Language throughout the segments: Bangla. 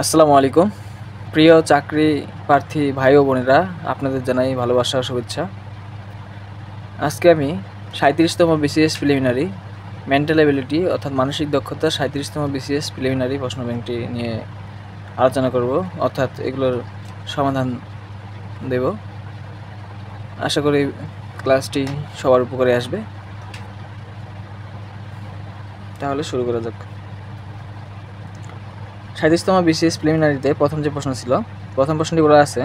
আসসালামু আলাইকুম। প্রিয় চাকরি প্রার্থী ভাই ও বোনেরা, আপনাদের জানাই ভালোবাসা ও শুভেচ্ছা। আজকে আমি ৩৭তম বিসিএস প্রিলিমিনারি মেন্টাল এবিলিটি অর্থাৎ মানসিক দক্ষতা ৩৭তম বিসিএস প্রিলিমিনারি প্রশ্ন ব্যাংকটি নিয়ে আলোচনা করব, অর্থাৎ এগুলোর সমাধান দেব। আশা করি ক্লাসটি সবার উপকারে আসবে। তাহলে শুরু করা যাক। ৩৭তম বিসিএস প্রিলিমিনারিতে প্রথম যে প্রশ্ন ছিল, প্রথম প্রশ্নটি বলা আছে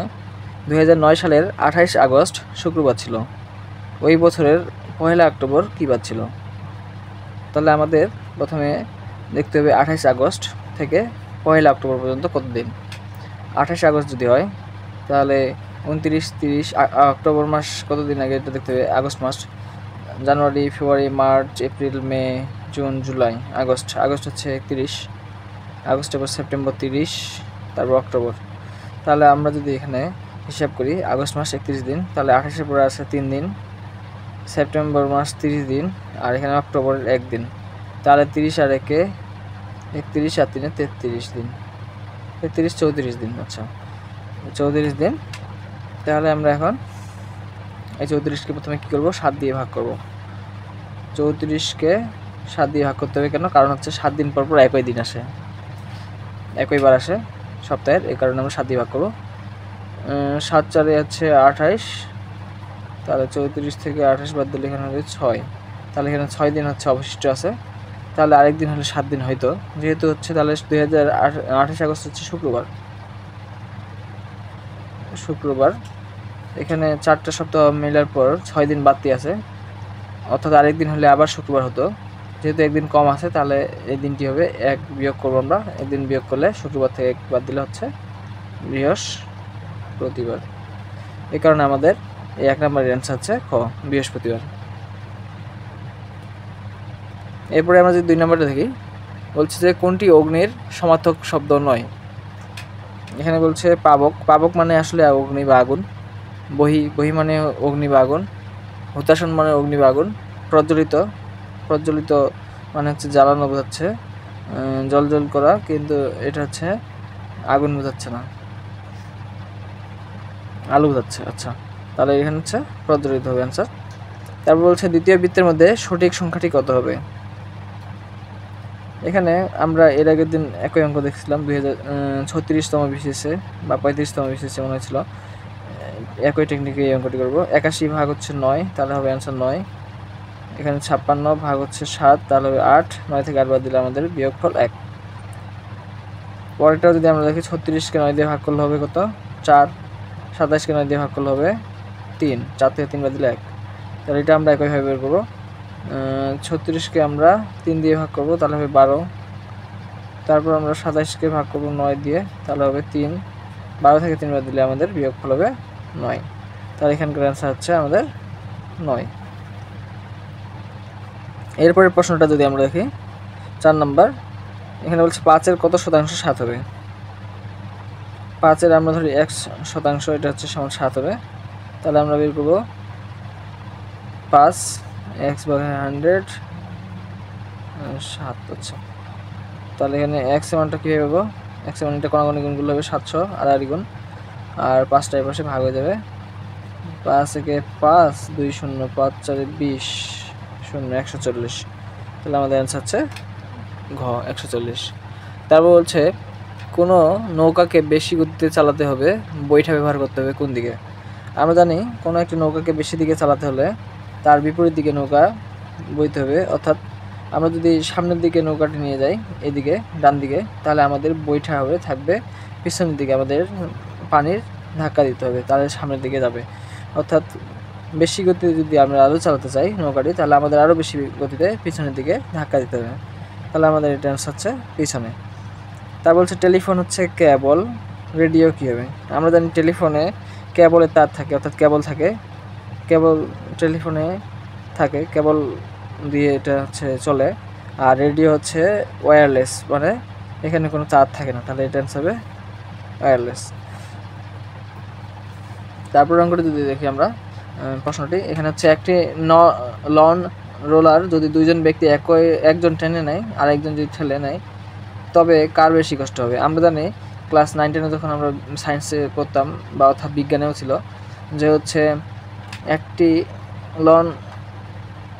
২০০৯ সালের ২৮ আগস্ট শুক্রবার ছিল। ওই বছরের ১ অক্টোবর কী বার ছিল? তাহলে আমাদের প্রথমে দেখতে হবে ২৮ আগস্ট থেকে ১ অক্টোবর পর্যন্ত কত দিন। ২৮ আগস্ট যদি হয় তাহলে ২৯, ৩০ অক্টোবর মাস কত দিন আগে এটা দেখতে হবে। আগস্ট মাস, জানুয়ারি, ফেব্রুয়ারি, মার্চ, এপ্রিল, মে, জুন, জুলাই, আগস্ট। আগস্ট হচ্ছে ৩১, আগস্টের পর সেপ্টেম্বর ৩০, তারপর অক্টোবর। তাহলে আমরা যদি এখানে হিসাব করি আগস্ট মাস ৩১ দিন, তাহলে ২৮-এর পরে আছে ৩ দিন, সেপ্টেম্বর মাস ৩০ দিন, আর এখানে অক্টোবরের ১ দিন। তাহলে ৩০ আর ১-এ ৩১ আর ৩-এ ৩৩ দিন, ৩৩ ৩৪ দিন। আচ্ছা, ৩৪ দিন। তাহলে আমরা এখন এই ৩৪কে প্রথমে কী করব? ৭ দিয়ে ভাগ করব। ৩৪কে ৭ দিয়ে ভাগ করতে হবে কেন? কারণ হচ্ছে ৭ দিন পর পর একই দিন আসে, একই বার আসে সপ্তাহের, এই কারণে আমরা ৭ দিয়ে ভাগ করব। ৭ 4-এ হচ্ছে ২৮, তাহলে ৩৪ থেকে ২৮ বাদ দিলে এখানে হবে ৬, তাহলে এখানে ৬ দিন হচ্ছে অবশিষ্ট আছে। তাহলে আরেক দিন হলে ৭ দিন হয়তো, যেহেতু হচ্ছে তাহলে ২৮ আগস্ট হচ্ছে শুক্রবার। এখানে 4টা সপ্তাহ মেলার পর ৬ দিন বাড়তি আছে, অর্থাৎ আরেক দিন হলে আবার শুক্রবার হতো। যেহেতু একদিন কম আছে তাহলে এই দিনটি হবে ১ বিয়োগ করবো আমরা। একদিন বিয়োগ করলে শুক্রবার থেকে ১ বাদ দিলে হচ্ছে বৃহস্পতিবার। এই কারণে আমাদের এই ১ নম্বরের অ্যান্সার হচ্ছে খ, বৃহস্পতিবার। এরপরে আমরা যদি ২ নম্বরটা দেখি, বলছে যে কোনটি অগ্নির সমার্থক শব্দ নয়? এখানে বলছে পাবক। পাবক মানে আসলে অগ্নি বা আগুন। বহি মানে অগ্নি বা আগুন। হুতাশন মানে অগ্নি বা আগুন। প্রজ্বলিত মানে হচ্ছে জ্বালানো বোঝাচ্ছে, জল করা, কিন্তু এটা হচ্ছে আগুন বোঝাচ্ছে না, আলো বোঝাচ্ছে। আচ্ছা, তাহলে এখানে হচ্ছে প্রজ্বলিত হবে অ্যান্সার। তারপর বলছে দ্বিতীয় বৃত্তের মধ্যে সঠিক সংখ্যাটি কত হবে? এখানে আমরা এর আগের দিন একই অঙ্ক দেখছিলাম ২০৩৬তম বিসিএসে বা ৩৫তম বিসিএসে মনে হয়েছিল। একই টেকনিকে এই অঙ্কটি করবো। ৮১ ভাগ হচ্ছে ৯, তাহলে হবে অ্যান্সার ৯। এখানে ৫৬ ভাগ হচ্ছে ৭, তাহলে হবে ৮। ৯ থেকে ৮ বাদ দিলে আমাদের বিয়োগফল ১। পরেরটা যদি আমরা দেখি ৩৬কে ৯ দিয়ে ভাগ করলে হবে কত? ৪। ২৭কে ৯ দিয়ে ভাগ করলে হবে ৩। ৪ থেকে ৩ বাদ দিলে ১। তাহলে এটা আমরা একইভাবে বের করবো। ৩৬কে আমরা ৩ দিয়ে ভাগ করবো, তাহলে হবে ১২। তারপর আমরা ২৭কে ভাগ করবো ৯ দিয়ে, তাহলে হবে ৩। ১২ থেকে ৩ বাদ দিলে আমাদের বিয়োগফল হবে ৯। তাহলে এখানকার অ্যান্সার হচ্ছে আমাদের ৯। এরপরের প্রশ্নটা যদি আমরা দেখি ৪ নম্বর, এখানে বলছে ৫-এর কত শতাংশ ৭ হবে? ৫-এর আমরা ধরি ১%, এটা হচ্ছে সমান ৭ হবে। তাহলে আমরা বের করবো 5 x/100 7। আচ্ছা, তাহলে এখানে x এর মানটা কীভাবে পাবো? x এর মানটা কোনাকুনি গুণগুলো হবে ৭০০ আর গুণ, আর ৫টা এই পাশে ভাগ হয়ে যাবে। ৫ একে ৫, ২ শূন্য, ৫ ৪-এ ২০, ০ ১৪০। তাহলে আমাদের অ্যান্সার হচ্ছে ঘ, ১৪০। তারপর বলছে কোনো নৌকাকে বেশি গতিতে চালাতে হবে, বৈঠা ব্যবহার করতে হবে কোন দিকে? আমরা জানি কোনো একটি নৌকাকে বেশি দিকে চালাতে হলে তার বিপরীত দিকে নৌকা বইতে হবে, অর্থাৎ আমরা যদি সামনের দিকে নৌকাটি নিয়ে যাই এদিকে ডান দিকে, তাহলে আমাদের বৈঠা হবে থাকবে পিছনের দিকে, আমাদের পানির ধাক্কা দিতে হবে, তাহলে সামনের দিকে যাবে। অর্থাৎ বেশি গতিতে যদি আমরা আরও চালাতে চাই নৌকাটি, তাহলে আমাদের আরও বেশি গতিতে পিছনের দিকে ধাক্কা দিতে হবে, তাহলে আমাদের এটা হচ্ছে পিছনে। তা বলছে টেলিফোন হচ্ছে কেবল, রেডিও কী হবে? আমরা জানি টেলিফোনে কেবলের তার থাকে, অর্থাৎ কেবল থাকে, কেবল টেলিফোনে থাকে, কেবল দিয়ে এটা হচ্ছে চলে। আর রেডিও হচ্ছে ওয়্যারলেস, মানে এখানে কোনো তার থাকে না, তাহলে এটা অ্যান্সার হবে ওয়্যারলেস। তারপর অঙ্কটি যদি দেখি আমরা প্রশ্নটি, এখানে হচ্ছে একটি লন রোলার যদি দুইজন ব্যক্তি একজন টেনে নেয় আর একজন যদি ঠেলে নেয়, তবে কার বেশি কষ্ট হবে? আমরা জানি ক্লাস 9-10 যখন আমরা সায়েন্সে পড়তাম বা অর্থাৎ বিজ্ঞানেও ছিল যে হচ্ছে একটি লন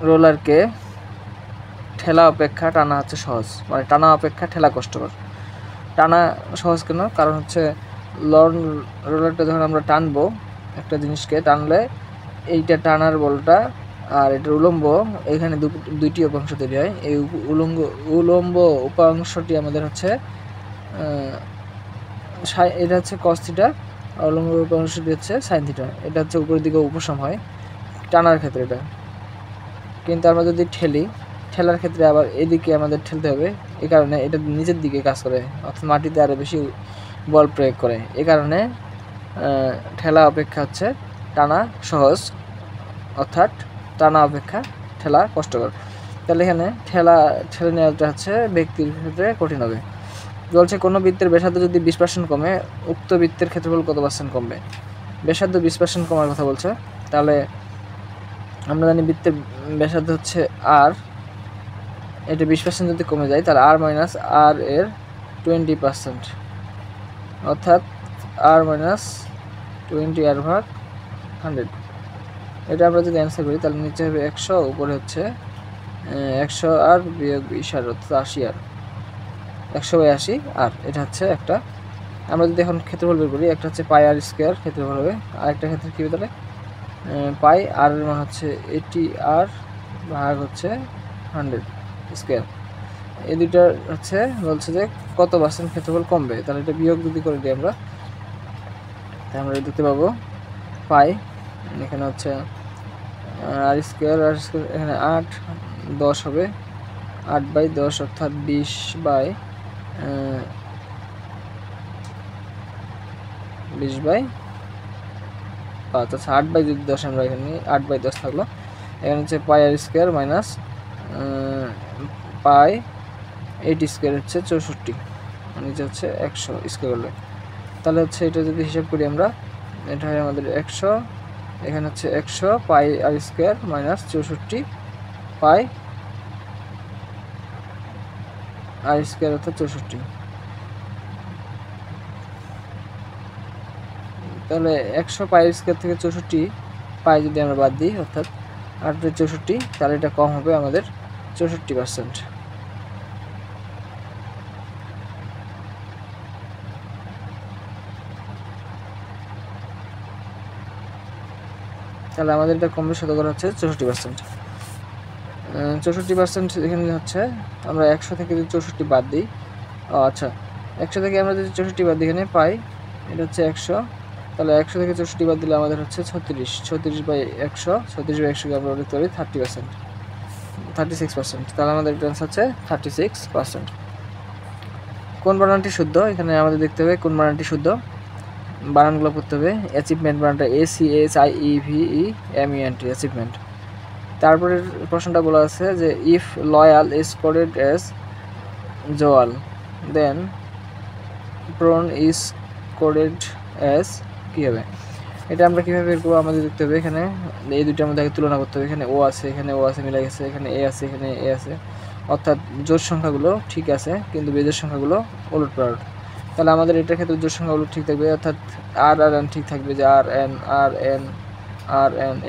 রোলারকে ঠেলা অপেক্ষা টানা হচ্ছে সহজ, মানে টানা অপেক্ষা ঠেলা কষ্টকর। টানা সহজ কেন? কারণ হচ্ছে লন রোলারটা যখন আমরা টানবো একটা জিনিসকে টানলে এইটা টানার বলটা আর এটার উলম্ব এখানে দুইটি উপাংশ তৈরি হয়। এই উলম্ব উপাংশটি আমাদের হচ্ছে এটা হচ্ছে cos থিটা, আর উলম্ব উপাংশটি হচ্ছে sin থিটা। এটা হচ্ছে উপরের দিকে উপশম হয় টানার ক্ষেত্রে এটা। কিন্তু আমরা যদি ঠেলার ক্ষেত্রে আবার এদিকে আমাদের ঠেলতে হবে, এই কারণে এটা নিচের দিকে কাজ করে, অর্থাৎ মাটিতে আরও বেশি বল প্রয়োগ করে। এই কারণে ঠেলা অপেক্ষা হচ্ছে টানা সহজ, অর্থাৎ টানা অপেক্ষা ঠেলা কষ্টকর। তাহলে এখানে ঠেলে নেওয়াটা হচ্ছে ব্যক্তির ক্ষেত্রে কঠিন হবে। বলছে কোনো বৃত্তের ব্যাসার্ধ যদি 20% কমে উক্ত বৃত্তের ক্ষেত্রফল কত % কমবে? ব্যাসার্ধ 20% কমার কথা বলছে। তাহলে আমরা জানি বৃত্তের ব্যাসার্ধ হচ্ছে আর, এটা 20% যদি কমে যায় তাহলে আর মাইনাস আর এর 20%, অর্থাৎ আর মাইনাস 20 আর ভাগ 100। এটা আমরা যদি অ্যান্সার করি তাহলে নিচে হবে 100, উপরে হচ্ছে 100 আর বিয়োগ 20 আর, অর্থাৎ 80 আর, 100/80 আর। এটা হচ্ছে একটা। আমরা যদি এখন ক্ষেত্রফল বের করি, একটা হচ্ছে পাই আর স্কোয়ার ক্ষেত্রফল হবে, আর একটা ক্ষেত্রে কী হবে তাহলে পাই আর এর মান হচ্ছে 80 আর ভাগ হচ্ছে 100 স্কোয়ার। এই দুইটার হচ্ছে বলছে যে কত % ক্ষেত্রফল কমবে। তাহলে এটা বিয়োগ যদি করে দিই আমরা, তাহলে আমরা দেখতে পাবো পাই এখানে হচ্ছে আর স্কোয়ার এখানে 8-10 হবে, 8/10 অর্থাৎ 20/5, আচ্ছা 8/10 আমরা এখানে 8/10 থাকলো। এখানে হচ্ছে পাই আর স্কোয়ার মাইনাস পাই 8 স্কোয়ার হচ্ছে 64, নিচে হচ্ছে 100 স্কোয়ার করলে। তাহলে হচ্ছে এটা যদি হিসাব করি আমরা, এটা হয় আমাদের 100, এখানে হচ্ছে 100 পাই আর স্কোয়ার মাইনাস 64 পাই আর স্কোয়ার অর্থাৎ 64। তাহলে 100 পাই স্কোয়ার থেকে 64 পাই যদি আমরা বাদ দিই, অর্থাৎ 8/64, তাহলে এটা কম হবে আমাদের 64%। তাহলে আমাদের এটা কমবে শতকরা হচ্ছে 64%। 64% এখানে হচ্ছে আমরা 100 থেকে যদি 64 বাদ দিই, আচ্ছা 100 থেকে আমরা যদি 64 বাদ দিই এখানে পাই, এটা হচ্ছে 100, তাহলে 100 থেকে 64 বাদ দিলে আমাদের হচ্ছে 36/100, 36/100কে আমরা লিখতে পারি 36%। তাহলে আমাদের এটা হচ্ছে 36%। কোন বানানটি শুদ্ধ? এখানে আমাদের দেখতে হবে কোন বানানটি শুদ্ধ, বানানগুলো করতে হবে। অ্যাচিভমেন্ট বানানটা ACHIEVEMENT, অ্যাচিভমেন্ট। তারপরে প্রশ্নটা বলা আছে যে if loyal is coded as জোয়াল then prawn is coded as, কী হবে? এটা আমরা কীভাবে বের করবো? আমাদের দেখতে হবে এখানে এই দুইটার মধ্যে আগে তুলনা করতে হবে। এখানে ও আছে, এখানে ও আছে, মিলে গেছে, এখানে এ আছে, এখানে এ আছে, অর্থাৎ জোড় সংখ্যাগুলো ঠিক আছে কিন্তু বেজোড় সংখ্যাগুলো ওলটপালট। তাহলে আমাদের এটার ক্ষেত্রে জোড় সংখ্যাগুলো ঠিক থাকবে, অর্থাৎ আর এন ঠিক থাকবে, যে আর এন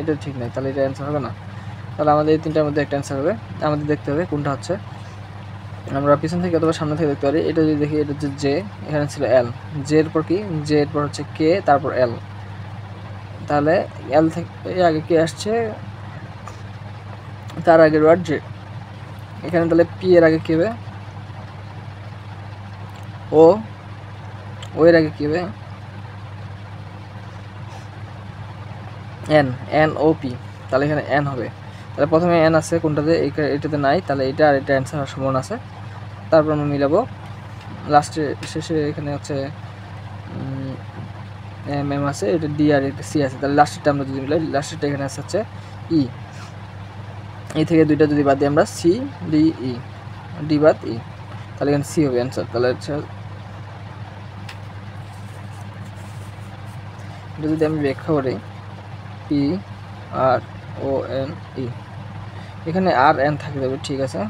এটা ঠিক নেই, তাহলে এটা অ্যান্সার হবে না। তাহলে আমাদের এই তিনটার মধ্যে একটা অ্যান্সার হবে। আমাদের দেখতে হবে কোনটা হচ্ছে, আমরা পিছন থেকে অথবা সামনে থেকে দেখতে পারি। এটা যদি দেখি, এটা হচ্ছে জে, এখানে ছিল এল, জে এর পর কি, জে এর পর হচ্ছে কে, তারপর এল। তাহলে এল থেকে আগে কে আসছে, তার আগের ওয়ার্ড জে। এখানে তাহলে পি এর আগে কী হবে, ও এর আগে কী হবে, এন ও পি, তাহলে এখানে এন হবে। তাহলে প্রথমে এন আছে কোনটাতে, এটাতে নাই, তাহলে এটা আর এটা অ্যান্সার হওয়ার সম্ভাবনা আছে। তারপর আমরা মিলাবো লাস্টে, শেষে এখানে হচ্ছে এম আছে, এটা ডি আর এটা সি আছে। তাহলে লাস্টেরটা আমরা যদি মিলাই, লাস্টেরটা এখানে আছে হচ্ছে ই, এই থেকে দুইটা যদি বাদ দিই আমরা সি ডি ই, ডি বাদ ই, তাহলে এখানে সি হবে অ্যান্সার। তাহলে হচ্ছে এটা যদি আমি ব্যাখ্যা করি, P R O N E, এখানে আর এন থাকে যাবে, ঠিক আছে,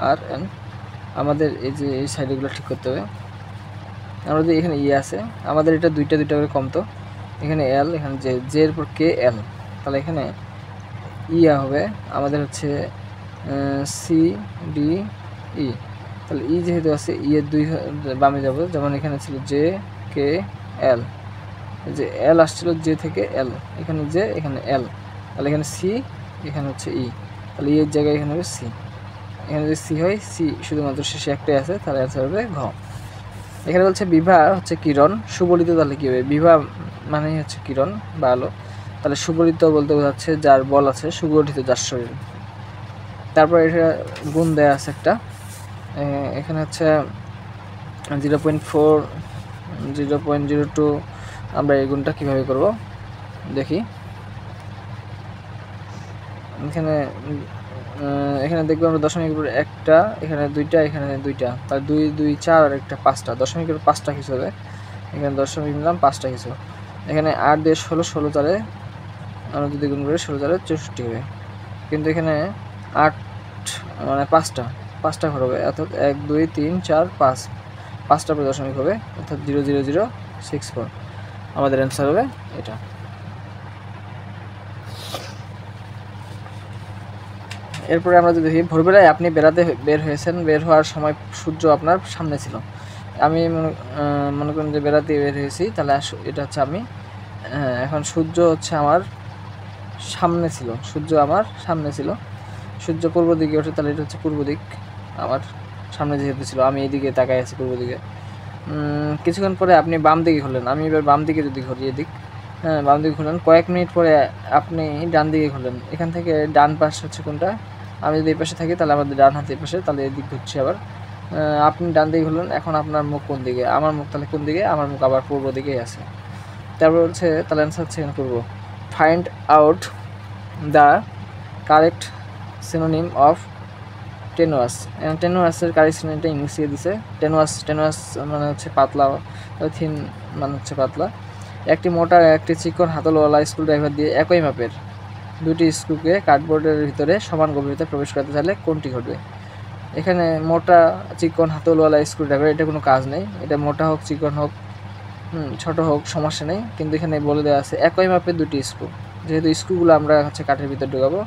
আর এন। আমাদের এই যে এই সাইডগুলো ঠিক করতে হবে। আমরা যদি এখানে ই আছে, আমাদের এটা দুইটা করে কমতো, এখানে এল, এখানে জে এর পর কে এল, তাহলে এখানে ইয়া হবে আমাদের হচ্ছে সি ডি ই। তাহলে ই যেহেতু আছে, ই এর দুই বামে যাব, যেমন এখানে ছিল জে কে এল, যে এল আসছিল জে থেকে এল, এখানে জে এখানে এল, তাহলে এখানে সি, এখানে হচ্ছে ই, তাহলে ই এর জায়গায় এখানে হবে সি। এখানে যদি সি হয়, সি শুধুমাত্র শেষে একটাই আছে, তাহলে অ্যান্সার হবে ঘ। এখানে বলছে বিভা হচ্ছে কিরণ, সুবলিত, তাহলে কী হবে? বিভা মানে হচ্ছে কিরণ বা আলো, তাহলে সুবলিত বলতে বোঝাচ্ছে যার বল আছে, সুগঠিত যার শরীর। তারপর এটা গুণ দেয়া আছে একটা, এখানে হচ্ছে 0.4 0.02, আমরা এই গুণটা কীভাবে করব দেখি। এখানে দেখবো আমরা দশমিকের উপর একটা, এখানে দুইটা, এখানে দুইটা, তাহলে 2 2 4 আর একটা 5টা, দশমিকের 5টা কিছু হবে, এখানে দশমিক নিলাম 5টা কিছু, এখানে 8 দিয়ে 16, 16 তারে আমরা যদি গুণ করি 16 তারে 64 হবে, কিন্তু এখানে 8 মানে 5টা ঘর হবে, অর্থাৎ 1 2 3 4 5, 5টা পরে দশমিক হবে, অর্থাৎ 00064, আমাদের অ্যান্সার হবে এটা। এরপরে আমরা যদি দেখি, ভোরবেলায় আপনি বেড়াতে বের হয়েছেন, বের হওয়ার সময় সূর্য আপনার সামনে ছিল। আমি মনে করেন যে বেড়াতে বের হয়েছি, তাহলে এটা হচ্ছে আমি, এখন সূর্য হচ্ছে আমার সামনে ছিল, সূর্য পূর্ব দিকে ওঠে, তাহলে এটা হচ্ছে পূর্ব দিক, আমার সামনে যেহেতু ছিল, আমি এইদিকে তাকাই আছি পূর্ব দিকে। কিছুক্ষণ পরে আপনি বাম দিকে ঘুরলেন, আমি এবার বাম দিকে যদি ঘুরি, এদিক, বাম দিকে ঘুরলেন, কয়েক মিনিট পরে আপনি ডান দিকে ঘুরলেন, এখান থেকে ডান পাশ হচ্ছে কোনটা? আমি যদি এই পাশে থাকি, তাহলে আমাদের ডান হাতের পাশে, তাহলে এদিক ঘুরছি আবার। আপনি ডান দিকে ঘুরলেন, এখন আপনার মুখ কোন দিকে? আমার মুখ তাহলে কোন দিকে? আমার মুখ আবার পূর্ব দিকেই আছে। তারপর হচ্ছে, তাহলে অ্যান্সার হচ্ছে এখানে পূর্ব। Find out the correct synonym of tenuous. টেনুয়াসের কারেক্ট সিনোনিমটা ইংলিশে দিছে, টেনুয়াস মানে হচ্ছে পাতলা, থিন মানে হচ্ছে পাতলা। একটি মোটা একটি চিকন হাতলওয়ালা স্ক্রুড্রাইভার দিয়ে একই মাপের দুটি স্ক্রুকে কার্ডবোর্ডের ভিতরে সমান গভীরতায় প্রবেশ করতে চাইলে কোনটি ঘটবে? এখানে মোটা চিকন হাতলওয়ালা স্ক্রুড্রাইভার, এটা কোনো কাজ নেই, এটা মোটা হোক চিকন হোক ছোট হোক সমস্যা নেই, কিন্তু এখানে বলে দেওয়া আছে একই মাপের দুটি স্ক্রু, যেহেতু স্ক্রুগুলো আমরা হচ্ছে কাঠের ভিতর ঢোকাবো,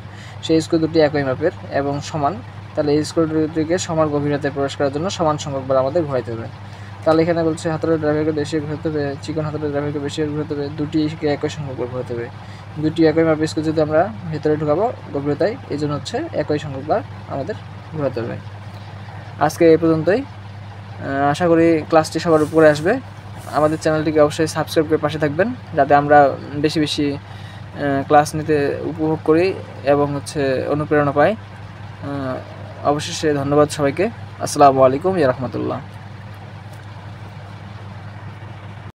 সেই স্ক্রু দুটি একই মাপের এবং সমান, তাহলে এই স্ক্রু দুটিকে সমান গভীরতায় প্রবেশ করার জন্য সমান সংখ্যকবার আমাদের ঘোরাইতে হবে। তাহলে এখানে বলছে হাতলের ড্রাইভারকে বেশি ঘোরাতে হবে, চিকন হাতলের ড্রাইভারকে বেশি ঘোরাতে হবে, দুটিকে একই সংখ্যকবার ঘোরাতে হবে, দুটি একই মাপের স্ক্রু যদি আমরা ভেতরে ঢোকাবো গভীরতায়, এই জন্য হচ্ছে একই সংখ্যকবার আমাদের ঘোরাতে হবে। আজকে এই পর্যন্তই, আশা করি ক্লাসটি সবার উপরে আসবে। আমাদের চ্যানেলটিকে অবশ্যই সাবস্ক্রাইব করে পাশে থাকবেন, যাতে আমরা বেশি বেশি ক্লাস নিতে উপভোগ করি এবং হচ্ছে অনুপ্রেরণা পাই। অবশেষে ধন্যবাদ সবাইকে। আসসালামু আলাইকুম ওয়া রাহমাতুল্লাহ।